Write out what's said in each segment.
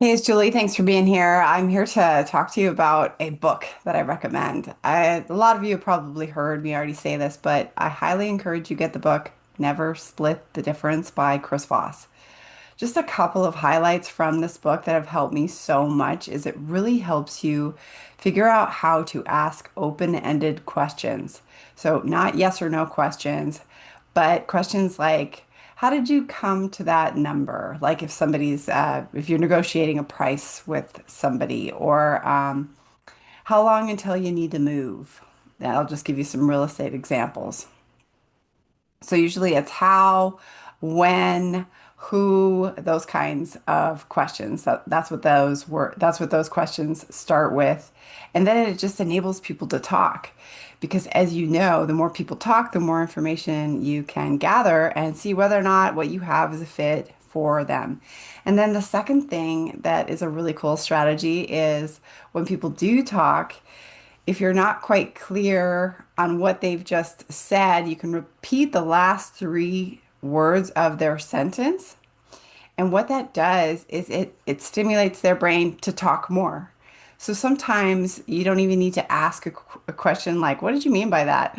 Hey, it's Julie. Thanks for being here. I'm here to talk to you about a book that I recommend. A lot of you have probably heard me already say this, but I highly encourage you get the book Never Split the Difference by Chris Voss. Just a couple of highlights from this book that have helped me so much is it really helps you figure out how to ask open-ended questions. So not yes or no questions, but questions like, how did you come to that number? Like if you're negotiating a price with somebody, or how long until you need to move? I'll just give you some real estate examples. So usually it's how, when, who, those kinds of questions. That's what those questions start with. And then it just enables people to talk. Because as you know, the more people talk, the more information you can gather and see whether or not what you have is a fit for them. And then the second thing that is a really cool strategy is when people do talk, if you're not quite clear on what they've just said, you can repeat the last three words of their sentence. And what that does is it stimulates their brain to talk more. So sometimes you don't even need to ask a question like, what did you mean by that?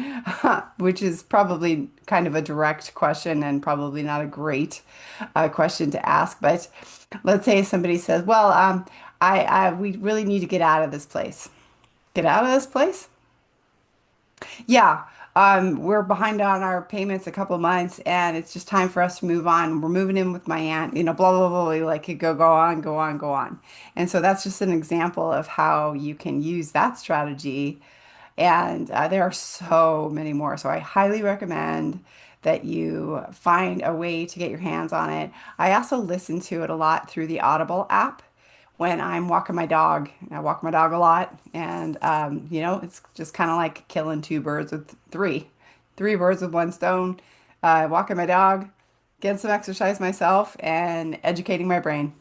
Which is probably kind of a direct question and probably not a great question to ask. But let's say somebody says, well, we really need to get out of this place. Get out of this place? Yeah, we're behind on our payments a couple months, and it's just time for us to move on. We're moving in with my aunt, blah blah blah. Like it go on, go on, go on. And so that's just an example of how you can use that strategy. And there are so many more. So I highly recommend that you find a way to get your hands on it. I also listen to it a lot through the Audible app when I'm walking my dog. I walk my dog a lot, and it's just kind of like killing three birds with one stone. Walking my dog, getting some exercise myself, and educating my brain.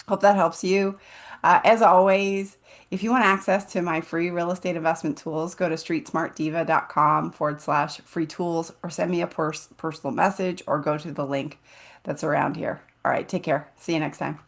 Hope that helps you. As always, if you want access to my free real estate investment tools, go to streetsmartdiva.com/free tools or send me a personal message or go to the link that's around here. All right, take care. See you next time.